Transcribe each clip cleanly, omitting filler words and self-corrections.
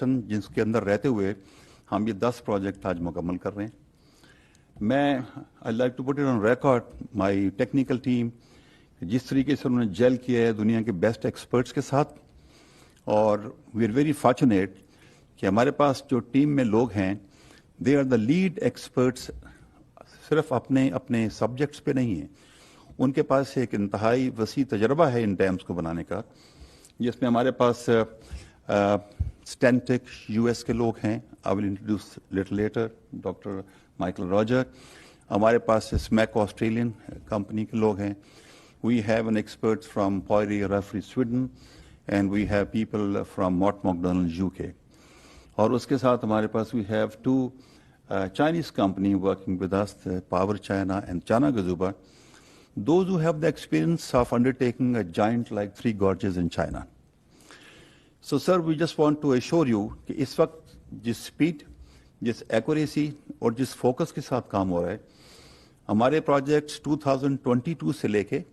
जिसके अंदर रहते हुए हम ये 10 प्रोजेक्ट आज मुकम्मल कर रहे हैं। मैं I like to put it on record my technical team, जिस तरीके से उन्होंने जेल किया है दुनिया के बेस्ट एक्सपर्ट्स के साथ, और वी आर वेरी फॉर्चुनेट कि हमारे पास जो टीम में लोग हैं they are the lead experts, सिर्फ अपने अपने सब्जेक्ट्स पे नहीं हैं, उनके पास एक इंतहाई वसी तजर्बा है इन डैम्स को बनाने का, जिसमें हमारे पास स्टेंटेक यूएस के लोग हैं, I will introduce little letter, doctor Michael Roger, हमारे पास स्मैक ऑस्ट्रेलियन कंपनी के लोग हैं, we have an experts from Poyry referee Sweden, and we have people from Mott MacDonald UK, और उसके साथ हमारे पास we have 2 Chinese company working with us, Power China and China Gazuba, those who have the experience of undertaking a giant like 3 gorges in China. So sir, we just want to assure you कि इस वक्त जिस speed, जिस accuracy और जिस focus के साथ काम हो रहा है, हमारे प्रोजेक्ट्स 2022 से लेके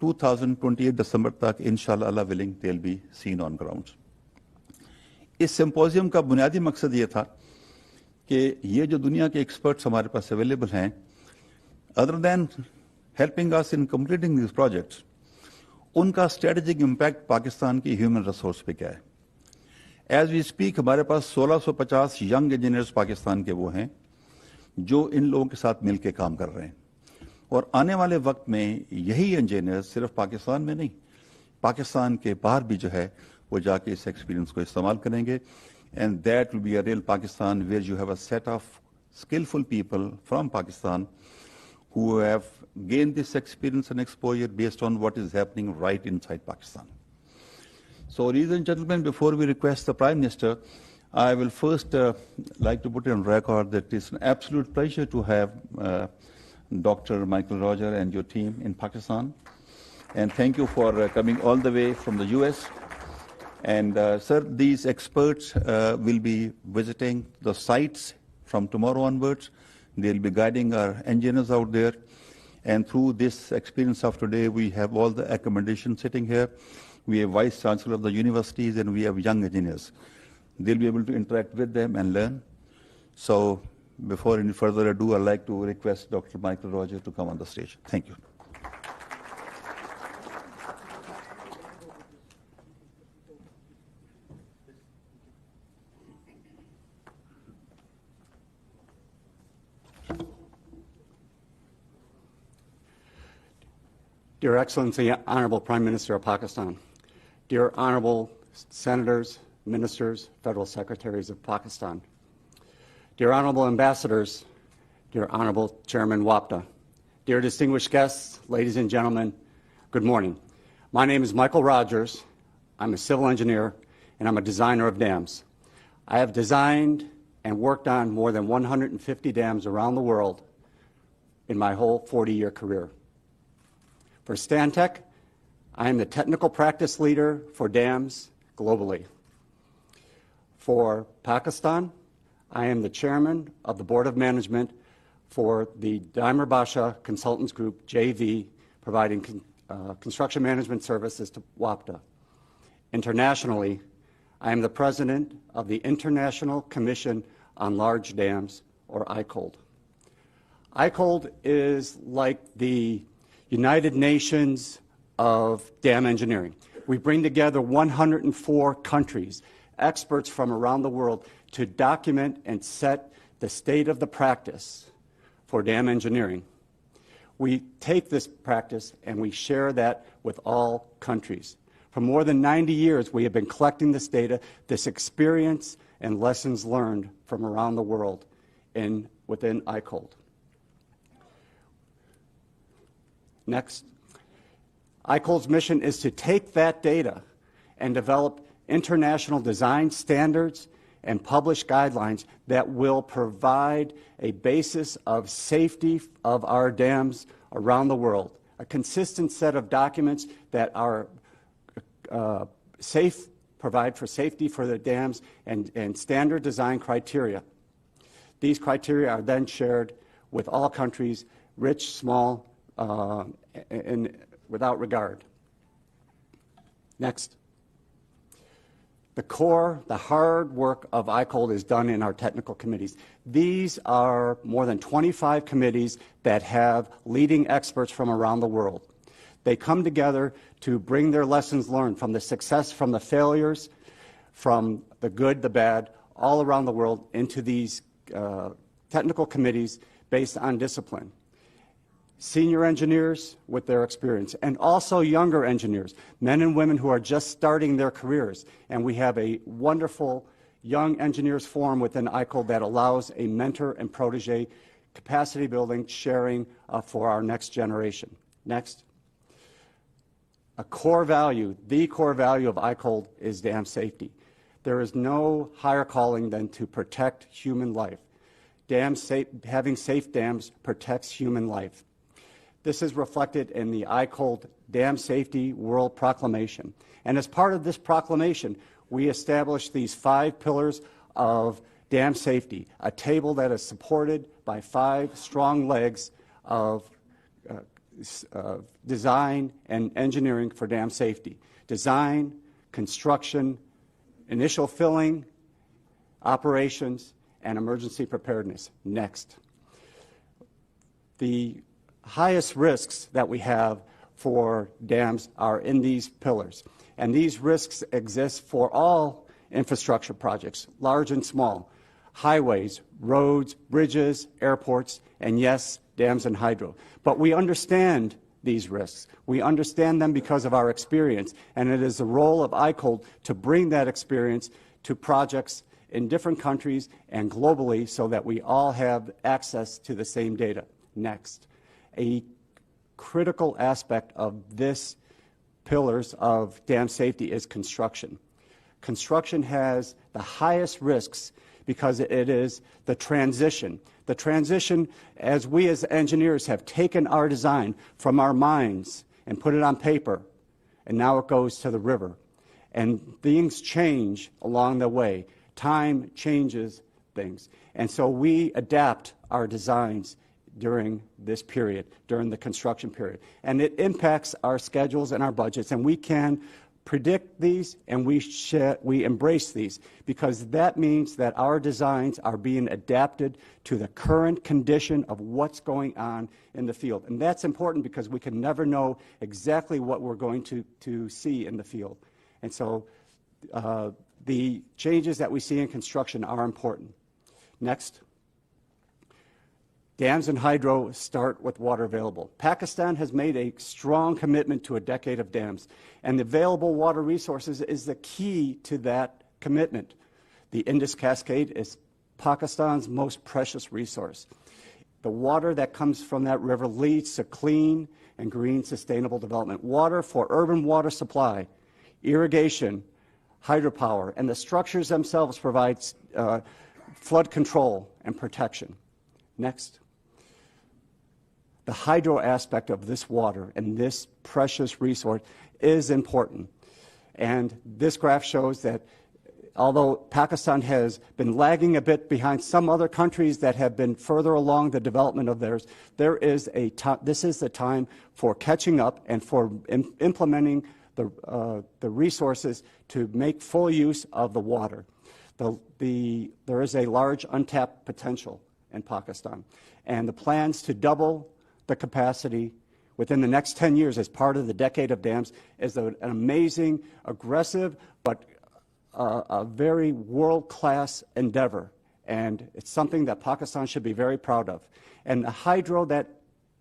2028 दिसंबर तक इंशाल्लाह अल्लाह willing they will be seen on ground. इस सिंपोजियम का बुनियादी मकसद ये था कि ये जो दुनिया के एक्सपर्ट्स हमारे पास अवेलेबल हैं, other than helping us in completing this projects, उनका स्ट्रेटेजिक इम्पैक्ट पाकिस्तान की ह्यूमन रिसोर्स पे क्या है। एज वी स्पीक हमारे पास 1650 यंग इंजीनियर्स पाकिस्तान के वो हैं जो इन लोगों के साथ मिलकर काम कर रहे हैं, और आने वाले वक्त में यही इंजीनियर्स सिर्फ पाकिस्तान में नहीं, पाकिस्तान के बाहर भी जो है वो जाके इस एक्सपीरियंस को इस्तेमाल करेंगे, and that will be a real Pakistan where you have a set of skillful people from Pakistan who have gained this experience and exposure based on what is happening right inside Pakistan. So, ladies and gentlemen, before we request the Prime Minister, I will first like to put it on record that it's an absolute pleasure to have Dr. Michael Roger and your team in Pakistan, and thank you for coming all the way from the US. And sir, these experts will be visiting the sites from tomorrow onwards. They'll be guiding our engineers out there. And through this experience of today, we have all the accommodations sitting here. We have Vice Chancellor of the universities, and we have young engineers. They'll be able to interact with them and learn. So before any further ado, I'd like to request Dr. Michael Roger to come on the stage. Thank you. Dear Excellency, Honorable Prime Minister of Pakistan, dear Honorable Senators, Ministers, Federal Secretaries of Pakistan, dear Honorable Ambassadors, dear Honorable Chairman WAPDA, dear distinguished guests, ladies and gentlemen, good morning. My name is Michael Rogers. I'm a civil engineer, and I'm a designer of dams. I have designed and worked on more than 150 dams around the world in my whole 40-year career. For Stantec, I am the technical practice leader for dams globally. For Pakistan, I am the chairman of the board of management for the Daimler Basha Consultants Group, JV, providing construction management services to WAPDA. Internationally, I am the president of the International Commission on Large Dams, or ICOLD. ICOLD is like the United Nations of dam engineering. We bring together 104 countries, experts from around the world, to document and set the state of the practice for dam engineering. We take this practice and we share that with all countries. For more than 90 years, we have been collecting this data, this experience and lessons learned from around the world within ICOLD. Next. ICOLD's mission is to take that data and develop international design standards and publish guidelines that will provide a basis of safety of our dams around the world, a consistent set of documents that are provide for safety for the dams and standard design criteria. These criteria are then shared with all countries, rich, small, and without regard. Next. The hard work of ICOLD is done in our technical committees. These are more than 25 committees that have leading experts from around the world. They come together to bring their lessons learned from the success, from the failures, from the good, the bad, all around the world into these technical committees based on discipline. Senior engineers with their experience, and also younger engineers, men and women who are just starting their careers. And we have a wonderful Young Engineers Forum within ICOLD that allows a mentor and protege capacity building sharing for our next generation. Next. A core value, the core value of ICOLD is dam safety. There is no higher calling than to protect human life. Having safe dams protects human life. This is reflected in the ICOLD Dam Safety World Proclamation. And as part of this proclamation, we established these 5 pillars of dam safety, a table that is supported by 5 strong legs of design and engineering for dam safety. Design, construction, initial filling, operations, and emergency preparedness. Next. The highest risks that we have for dams are in these pillars. And these risks exist for all infrastructure projects, large and small, highways, roads, bridges, airports, and yes, dams and hydro. But we understand these risks. We understand them because of our experience, and it is the role of ICOLD to bring that experience to projects in different countries and globally so that we all have access to the same data. Next. A critical aspect of this pillars of dam safety is construction. Construction has the highest risks because it is the transition. The transition, as we as engineers have taken our design from our minds and put it on paper, and now it goes to the river. And things change along the way. Time changes things. And so we adapt our designs during this period, during the construction period. And it impacts our schedules and our budgets, and we can predict these and we embrace these because that means that our designs are being adapted to the current condition of what's going on in the field. And that's important because we can never know exactly what we're going to see in the field. And so the changes that we see in construction are important. Next. Dams and hydro start with water available. Pakistan has made a strong commitment to a decade of dams, and the available water resources is the key to that commitment. The Indus Cascade is Pakistan's most precious resource. The water that comes from that river leads to clean and green sustainable development. Water for urban water supply, irrigation, hydropower, and the structures themselves provide flood control and protection. Next. The hydro aspect of this water and this precious resource is important. And this graph shows that although Pakistan has been lagging a bit behind some other countries that have been further along the development of theirs, this is the time for catching up and for implementing the resources to make full use of the water. There is a large untapped potential in Pakistan, and the plans to double the capacity within the next 10 years as part of the decade of dams is an amazing, aggressive, but a very world-class endeavor. And it's something that Pakistan should be very proud of. And the hydro that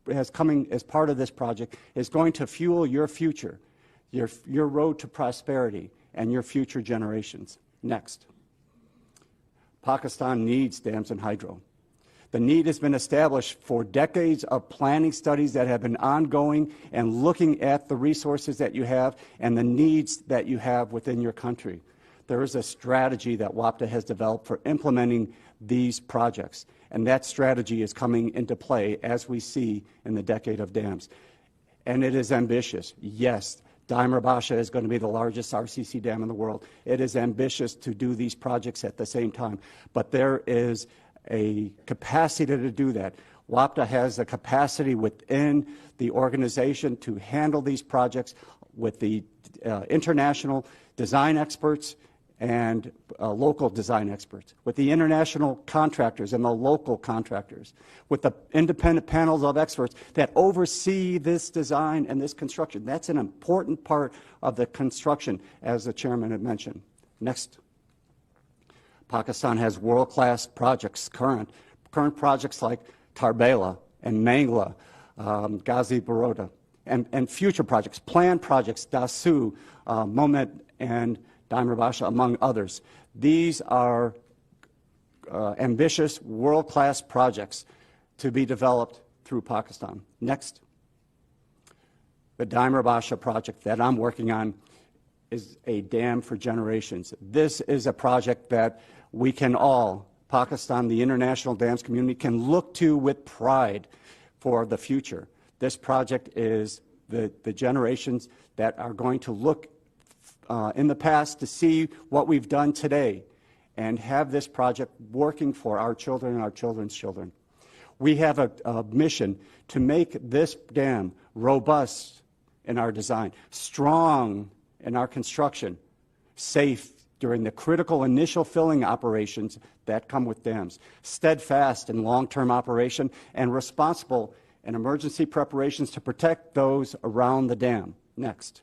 is coming as part of this project is going to fuel your future, your road to prosperity, and your future generations. Next. Pakistan needs dams and hydro. The need has been established for decades of planning studies that have been ongoing and looking at the resources that you have and the needs that you have within your country. There is a strategy that WAPTA has developed for implementing these projects, and that strategy is coming into play as we see in the decade of dams. And it is ambitious. Yes, Dimer Basha is going to be the largest RCC dam in the world. It is ambitious to do these projects at the same time, but there is a capacity to do that. WAPTA has the capacity within the organization to handle these projects with the international design experts and local design experts, with the international contractors and the local contractors, with the independent panels of experts that oversee this design and this construction. That's an important part of the construction, as the chairman had mentioned. Next. Pakistan has world-class projects, current projects like Tarbela and Mangla, Ghazi Baroda, and future projects, planned projects, Dasu, Momed, and Daimler Basha, among others. These are ambitious, world-class projects to be developed through Pakistan. Next. The Daimler Basha project that I'm working on is a dam for generations. This is a project that we can all, Pakistan, the international dams community, can look to with pride for the future. This project is the generations that are going to look in the past to see what we've done today and have this project working for our children and our children's children. We have a mission to make this dam robust in our design, strong in our construction, safe during the critical initial filling operations that come with dams, steadfast in long-term operation, and responsible in emergency preparations to protect those around the dam. Next.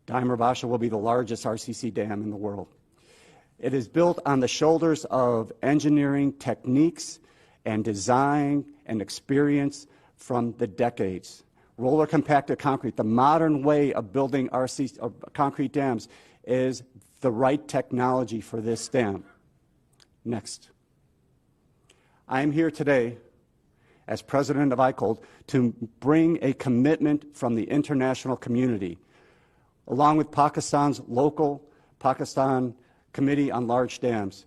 Daimler Basha will be the largest RCC dam in the world. It is built on the shoulders of engineering techniques and design and experience from the decades. Roller compacted concrete, the modern way of building concrete dams, is the right technology for this dam. Next. I am here today as president of ICOLD to bring a commitment from the international community, along with Pakistan's local Pakistan Committee on Large Dams.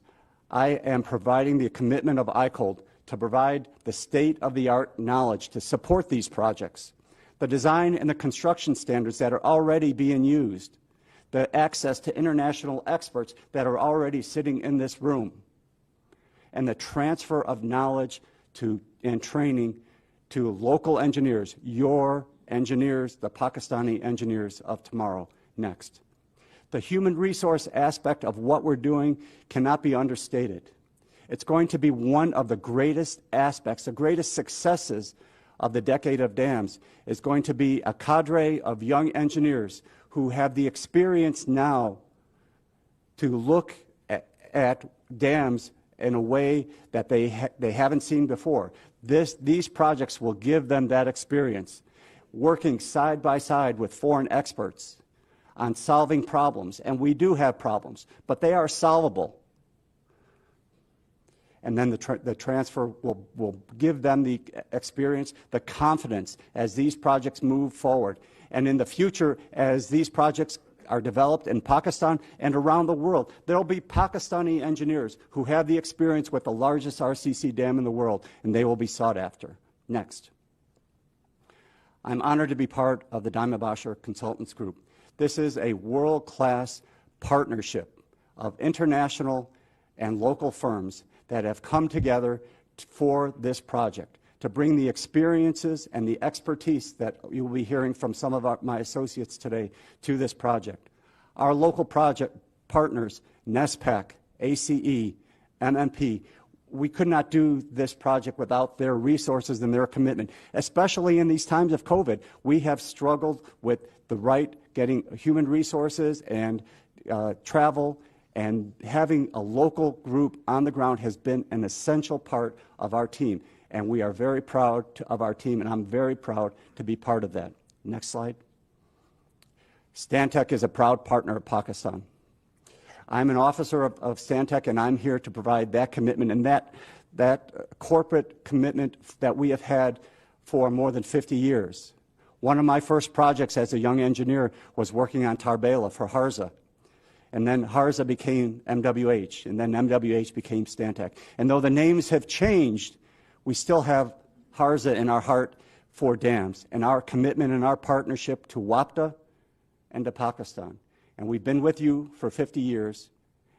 I am providing the commitment of ICOLD to provide the state-of-the-art knowledge to support these projects, the design and the construction standards that are already being used, the access to international experts that are already sitting in this room, and the transfer of knowledge and training to local engineers, your engineers, the Pakistani engineers of tomorrow. Next. The human resource aspect of what we're doing cannot be understated. It's going to be one of the greatest aspects, the greatest successes of the decade of dams, is going to be a cadre of young engineers who have the experience now to look at dams in a way that they haven't seen before. These projects will give them that experience, working side by side with foreign experts on solving problems. And we do have problems, but they are solvable. And then the transfer will give them the experience, the confidence as these projects move forward. And in the future, as these projects are developed in Pakistan and around the world, there will be Pakistani engineers who have the experience with the largest RCC dam in the world, and they will be sought after. Next. I'm honored to be part of the Daimler Basha Consultants Group. This is a world-class partnership of international and local firms that have come together for this project to bring the experiences and the expertise that you'll be hearing from some of my associates today to this project. Our local project partners, NESPAC, ACE, MMP, we could not do this project without their resources and their commitment. Especially in these times of COVID, we have struggled with getting human resources and travel, and having a local group on the ground has been an essential part of our team. And we are very proud of our team, and I'm very proud to be part of that. Next slide. Stantec is a proud partner of Pakistan. I'm an officer of Stantec, and I'm here to provide that commitment and that corporate commitment that we have had for more than 50 years. One of my first projects as a young engineer was working on Tarbela for Harza. And then Harza became MWH, and then MWH became Stantec. And though the names have changed, we still have Harza in our heart for dams and our commitment and our partnership to WAPDA and to Pakistan. And we've been with you for 50 years,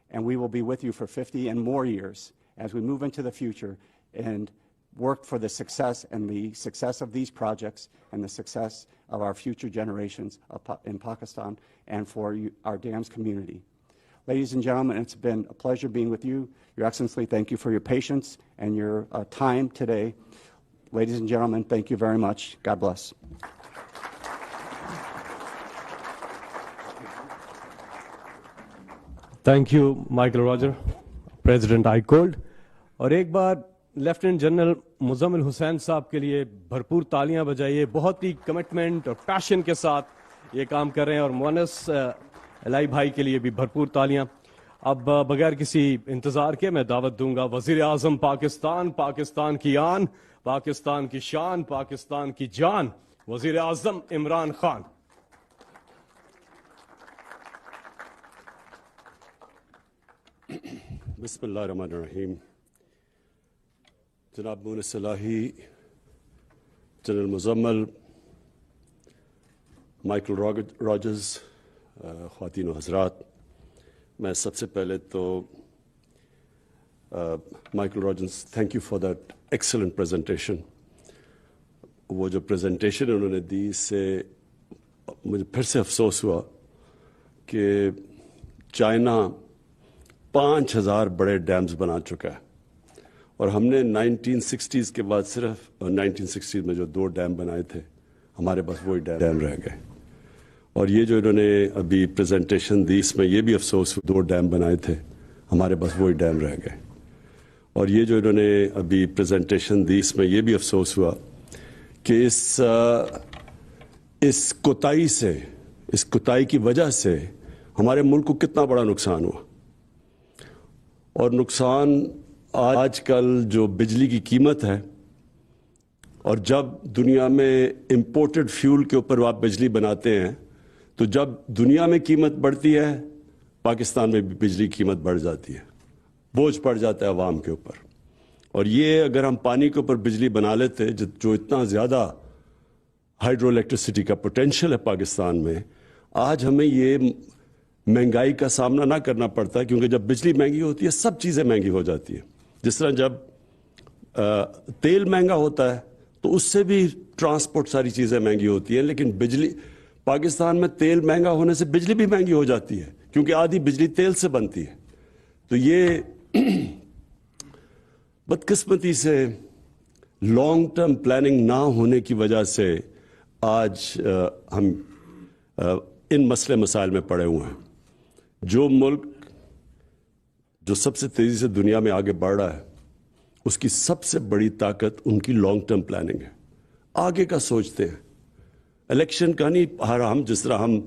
and we will be with you for 50 and more years as we move into the future and work for the success of these projects and the success of our future generations in Pakistan and for our dams community. Ladies and gentlemen, it's been a pleasure being with you. Your Excellency, thank you for your patience and your time today. Ladies and gentlemen, thank you very much. God bless. Thank you, Michael Roger, President ICOLD. اور ایک بار lieutenant general Muzammil حسین صاحب کے لیے بھرپور تالیاں بجائیے. بہت ہی commitment اور پیشن کے ساتھ یہ کام کر رہے ہیں. اور مونس الہی بھائی کے لیے بھی بھرپور تالیاں. اب بغیر کسی انتظار کے میں دعوت دوں گا وزیر اعظم پاکستان, پاکستان کی آن, پاکستان کی شان, پاکستان کی جان, وزیر اعظم عمران خان. بسم اللہ الرحمن الرحیم. جناب مونس الہی, جنرل مزمل, مائیکل راجرز, خواتین و حضرات, میں سب سے پہلے تو Michael Rogers thank you for that excellent presentation. وہ جو پریزنٹیشن انہوں نے دی اس سے مجھے پھر سے افسوس ہوا کہ چائنا 5000 بڑے ڈیمز بنا چکا ہے اور ہم نے 1960s کے بعد صرف 1960s میں جو 2 ڈیم بنائے تھے ہمارے پاس وہی ڈیم رہ گئے. اور یہ جو انہوں نے ابھی پریزنٹیشن دی اس میں یہ بھی افسوس 2 ڈیم بنائے تھے ہمارے پاس وہی ڈیم رہ گئے. اور یہ جو انہوں نے ابھی پریزنٹیشن دی اس میں یہ بھی افسوس ہوا کہ اس کوتاہی سے, اس کوتاہی کی وجہ سے ہمارے ملک کو کتنا بڑا نقصان ہوا. اور نقصان آج کل جو بجلی کی قیمت ہے, اور جب دنیا میں امپورٹڈ فیول کے اوپر آپ بجلی بناتے ہیں تو جب دنیا میں قیمت بڑھتی ہے پاکستان میں بھی بجلی کی قیمت بڑھ جاتی ہے, بوجھ پڑ جاتا ہے عوام کے اوپر. اور یہ اگر ہم پانی کے اوپر بجلی بنا لیتے جو اتنا زیادہ ہائیڈرو الیکٹریسٹی کا پوٹینشیل ہے پاکستان میں, آج ہمیں یہ مہنگائی کا سامنا نہ کرنا پڑتا, کیونکہ جب بجلی مہنگی ہوتی ہے سب چیزیں مہنگی ہو جاتی ہیں. جس طرح جب تیل مہنگا ہوتا ہے تو اس سے بھی ٹرانسپورٹ ساری چیزیں مہنگی ہوتی ہیں, لیکن بجلی پاکستان میں تیل مہنگا ہونے سے بجلی بھی مہنگی ہو جاتی ہے کیونکہ آدھی بجلی تیل سے بنتی ہے. تو یہ بدقسمتی سے لانگ ٹرم پلاننگ نہ ہونے کی وجہ سے آج ہم ان مسئلے مسائل میں پڑے ہوئے ہیں. جو ملک جو سب سے تیزی سے دنیا میں آگے بڑھ رہا ہے اس کی سب سے بڑی طاقت ان کی لانگ ٹرم پلاننگ ہے. آگے کا سوچتے ہیں, الیکشن کا نہیں. ہم جس طرح ہم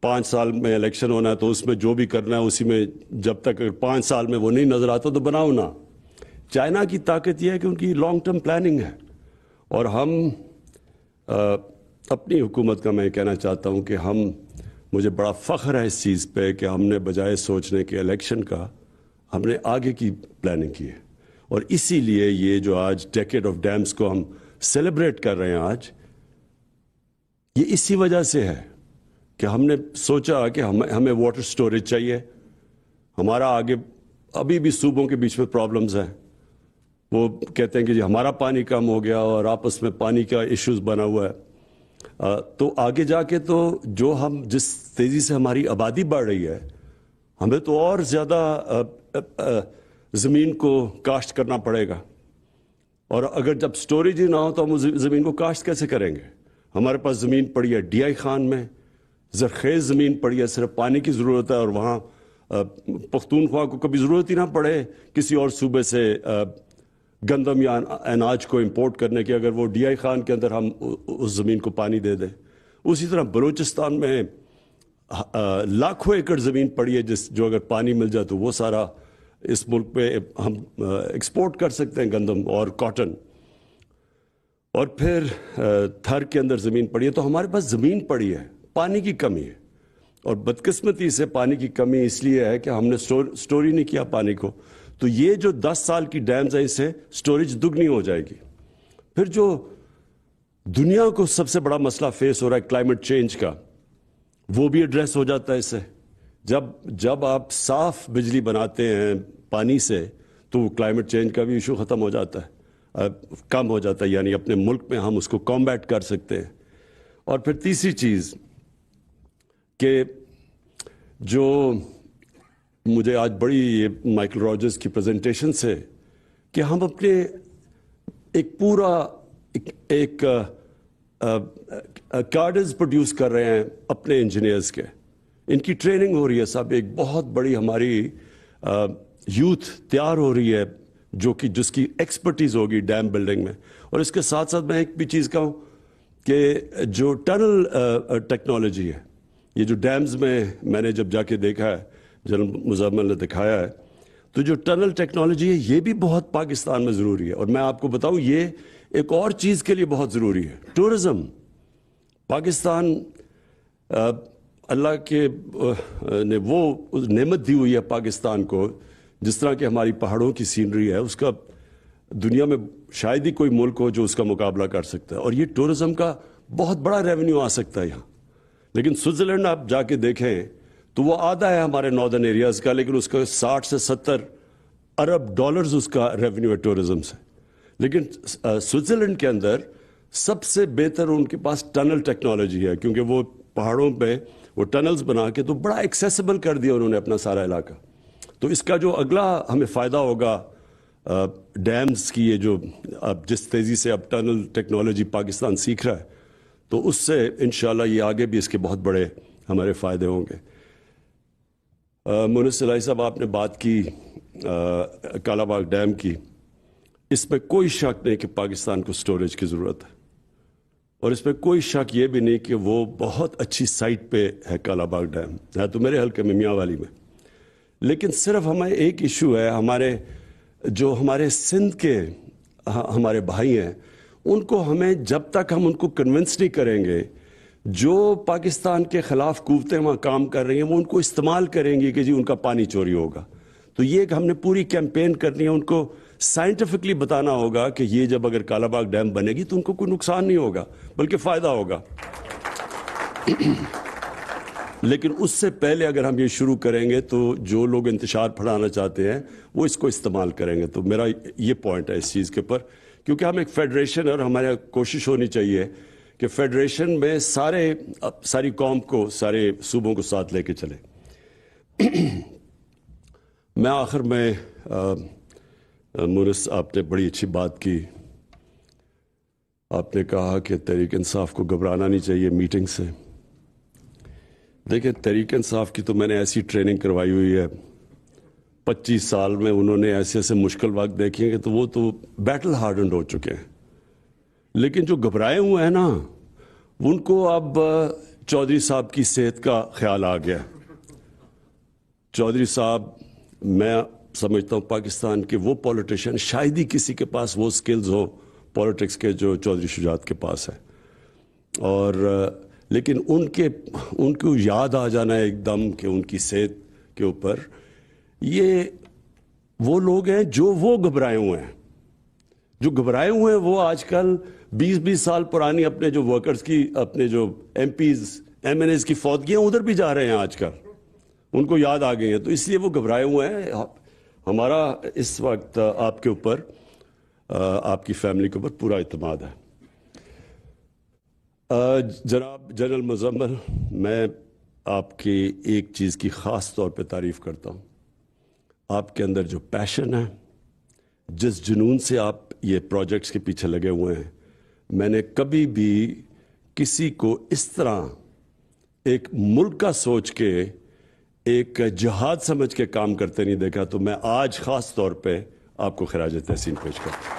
5 سال میں الیکشن ہونا ہے تو اس میں جو بھی کرنا ہے اسی میں, جب تک 5 سال میں وہ نہیں نظر آتا تو بناؤ نا. چائنا کی طاقت یہ ہے کہ ان کی لانگ ٹرم پلاننگ ہے. اور ہم اپنی حکومت کا میں کہنا چاہتا ہوں کہ مجھے بڑا فخر ہے اس چیز پہ کہ ہم نے بجائے سوچنے کے الیکشن کا ہم نے آگے کی پلاننگ کی ہے. اور اسی لیے یہ جو آج ڈیکیڈ آف ڈیمز کو ہم سیلیبریٹ کر رہے ہیں آج, یہ اسی وجہ سے ہے کہ ہم نے سوچا کہ ہمیں واٹر سٹوریج چاہیے. ہمارا آگے ابھی بھی صوبوں کے بیچ میں پرابلمز ہیں. وہ کہتے ہیں کہ جی ہمارا پانی کم ہو گیا اور آپس میں پانی کا ایشوز بنا ہوا ہے. تو آگے جا کے تو جو ہم جس تیزی سے ہماری آبادی بڑھ رہی ہے ہمیں تو اور زیادہ زمین کو کاشت کرنا پڑے گا. اور اگر جب سٹوریج ہی نہ ہو تو ہم زمین کو کاشت کیسے کریں گے. ہمارے پاس زمین پڑی ہے ڈی آئی خان میں, زرخیز زمین پڑی ہے, صرف پانی کی ضرورت ہے. اور وہاں پختونخوا کو کبھی ضرورت ہی نہ پڑے کسی اور صوبے سے گندم یا اناج کو امپورٹ کرنے کی, اگر وہ ڈی آئی خان کے اندر ہم اس زمین کو پانی دے دیں. اسی طرح بلوچستان میں لاکھوں ایکڑ زمین پڑی ہے جو اگر پانی مل جائے تو وہ سارا اس ملک پہ ہم ایکسپورٹ کر سکتے ہیں گندم اور کاٹن. اور پھر تھر کے اندر زمین پڑی ہے. تو ہمارے پاس زمین پڑی ہے, پانی کی کمی ہے. اور بدقسمتی سے پانی کی کمی اس لیے ہے کہ ہم نے سٹور ہی نہیں کیا پانی کو. تو یہ جو 10 سال کی ڈیمز ہیں اس سے سٹوریج دگنی ہو جائے گی. پھر جو دنیا کو سب سے بڑا مسئلہ فیس ہو رہا ہے کلائمیٹ چینج کا, وہ بھی ایڈریس ہو جاتا ہے اس سے. جب آپ صاف بجلی بناتے ہیں پانی سے تو کلائمیٹ چینج کا بھی ایشو ختم ہو جاتا ہے, کم ہو جاتا ہے. یعنی اپنے ملک میں ہم اس کو کمبیٹ کر سکتے ہیں. اور پھر تیسری چیز کہ جو مجھے آج بڑی مائیکل راجرز کی پریزنٹیشن سے کہ ہم اپنے ایک پورا ایک کارڈز پروڈیوس کر رہے ہیں اپنے انجینئرز کے. ان کی ٹریننگ ہو رہی ہے صاحب. ایک بہت بڑی ہماری یوتھ تیار ہو رہی ہے جس کی ایکسپرٹیز ہوگی ڈیم بلڈنگ میں. اور اس کے ساتھ ساتھ میں ایک بھی چیز کہوں کہ جو ٹنل ٹیکنالوجی ہے, یہ جو ڈیمز میں نے جب جا کے دیکھا ہے, جنرل مزمل نے دکھایا ہے, تو جو ٹنل ٹیکنالوجی ہے یہ بھی بہت پاکستان میں ضروری ہے. اور میں آپ کو بتاؤں یہ ایک اور چیز کے لیے بہت ضروری ہے, ٹورزم. پاکستان اللہ کے نے وہ نعمت دی ہوئی ہے پاکستان کو, جس طرح کہ ہماری پہاڑوں کی سینری ہے, اس کا دنیا میں شاید ہی کوئی ملک ہو جو اس کا مقابلہ کر سکتا ہے. اور یہ ٹورزم کا بہت بڑا ریونیو آ سکتا ہے یہاں. لیکن سوئٹزرلینڈ آپ جا کے دیکھیں تو وہ آدھا ہے ہمارے ناردرن ایریاز کا, لیکن اس کا 60 سے 70 ارب ڈالرز اس کا ریونیو ہے ٹورزم سے. لیکن سوئٹزرلینڈ کے اندر سب سے بہتر ان کے پاس ٹنل ٹیکنالوجی ہے, کیونکہ وہ پہاڑوں پہ وہ ٹنلز بنا کے تو بڑا ایکسیسیبل کر دیا انہوں نے اپنا سارا علاقہ. تو اس کا جو اگلا ہمیں فائدہ ہوگا ڈیمز کی, یہ جو اب جس تیزی سے اب ٹنل ٹیکنالوجی پاکستان سیکھ رہا ہے, تو اس سے انشاءاللہ یہ آگے بھی اس کے بہت بڑے ہمارے فائدے ہوں گے. مونس الہی صاحب, آپ نے بات کی کالا باغ ڈیم کی. اس میں کوئی شک نہیں کہ پاکستان کو سٹوریج کی ضرورت ہے, اور اس میں کوئی شک یہ بھی نہیں کہ وہ بہت اچھی سائٹ پہ ہے کالا باغ ڈیم, ہے تو میرے حلقے میں میاں والی میں. لیکن صرف ہمیں ایک ایشو ہے, ہمارے سندھ کے ہمارے بھائی ہیں, ان کو ہمیں جب تک ہم ان کو کنونس نہیں کریں گے, جو پاکستان کے خلاف قوتیں وہاں کام کر رہی ہیں وہ ان کو استعمال کریں گی کہ جی ان کا پانی چوری ہوگا. تو یہ کہ ہم نے پوری کیمپین کرنی ہے, ان کو سائنٹیفکلی بتانا ہوگا کہ یہ جب اگر کالا باغ ڈیم بنے گی تو ان کو کوئی نقصان نہیں ہوگا بلکہ فائدہ ہوگا. لیکن اس سے پہلے اگر ہم یہ شروع کریں گے تو جو لوگ انتشار پھیلانا چاہتے ہیں وہ اس کو استعمال کریں گے. تو میرا یہ پوائنٹ ہے اس چیز کے اوپر, کیونکہ ہم ایک فیڈریشن ہے اور ہماری کوشش ہونی چاہیے کہ فیڈریشن میں ساری قوم کو, سارے صوبوں کو ساتھ لے کے چلے. میں آخر میں مونس, آپ نے بڑی اچھی بات کی. آپ نے کہا کہ تحریک انصاف کو گھبرانا نہیں چاہیے میٹنگ سے. دیکھیں, تحریک انصاف کی تو میں نے ایسی ٹریننگ کروائی ہوئی ہے 25 سال میں. انہوں نے ایسے مشکل وقت دیکھے ہیں کہ تو وہ تو بیٹل ہارڈنڈ ہو چکے ہیں. لیکن جو گھبرائے ہوئے ہیں نا, ان کو اب چودھری صاحب کی صحت کا خیال آ گیا. چودھری صاحب, میں سمجھتا ہوں پاکستان کے وہ پولیٹیشین شاید ہی کسی کے پاس وہ سکلز ہو پولیٹکس کے جو چودھری شجاعت کے پاس ہے. اور لیکن ان کو یاد آ جانا ہے ایک دم کہ ان کی صحت کے اوپر, یہ وہ لوگ ہیں جو وہ گھبرائے ہوئے ہیں. جو گھبرائے ہوئے ہیں وہ آج کل 20 سال پرانی اپنے جو ورکرز کی, اپنے جو MPs MNAs کی فوتگیاں ادھر بھی جا رہے ہیں آج کل, ان کو یاد آ گئی ہیں. تو اس لیے وہ گھبرائے ہوئے ہیں. ہمارا اس وقت آپ کے اوپر, آپ کی فیملی کے اوپر پورا اعتماد ہے. جناب جنرل مزمل, میں آپ کی ایک چیز کی خاص طور پہ تعریف کرتا ہوں. آپ کے اندر جو پیشن ہے, جس جنون سے آپ یہ پروجیکٹس کے پیچھے لگے ہوئے ہیں, میں نے کبھی بھی کسی کو اس طرح ایک ملک کا سوچ کے ایک جہاد سمجھ کے کام کرتے نہیں دیکھا. تو میں آج خاص طور پہ آپ کو خراج تحسین پیش کرتا ہوں.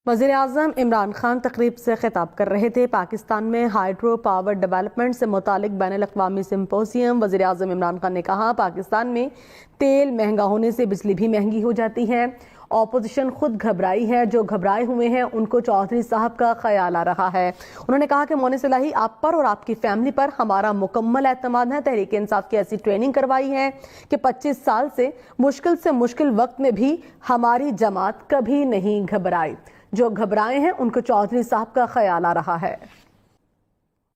وزیر اعظم عمران خان تقریب سے خطاب کر رہے تھے. پاکستان میں ہائیڈرو پاور ڈیولپمنٹ سے متعلق بین الاقوامی سمپوزیم. وزیر اعظم عمران خان نے کہا, پاکستان میں تیل مہنگا ہونے سے بجلی بھی مہنگی ہو جاتی ہے. اپوزیشن خود گھبرائی ہے, جو گھبرائے ہوئے ہیں ان کو چودھری صاحب کا خیال آ رہا ہے. انہوں نے کہا کہ مونس الہی, آپ پر اور آپ کی فیملی پر ہمارا مکمل اعتماد ہے. تحریک انصاف کی ایسی ٹریننگ کروائی ہے کہ 25 سال سے مشکل وقت میں بھی ہماری جماعت کبھی نہیں گھبرائی. جو گھبرائے ہیں ان کو چودھری صاحب کا خیال آ رہا ہے.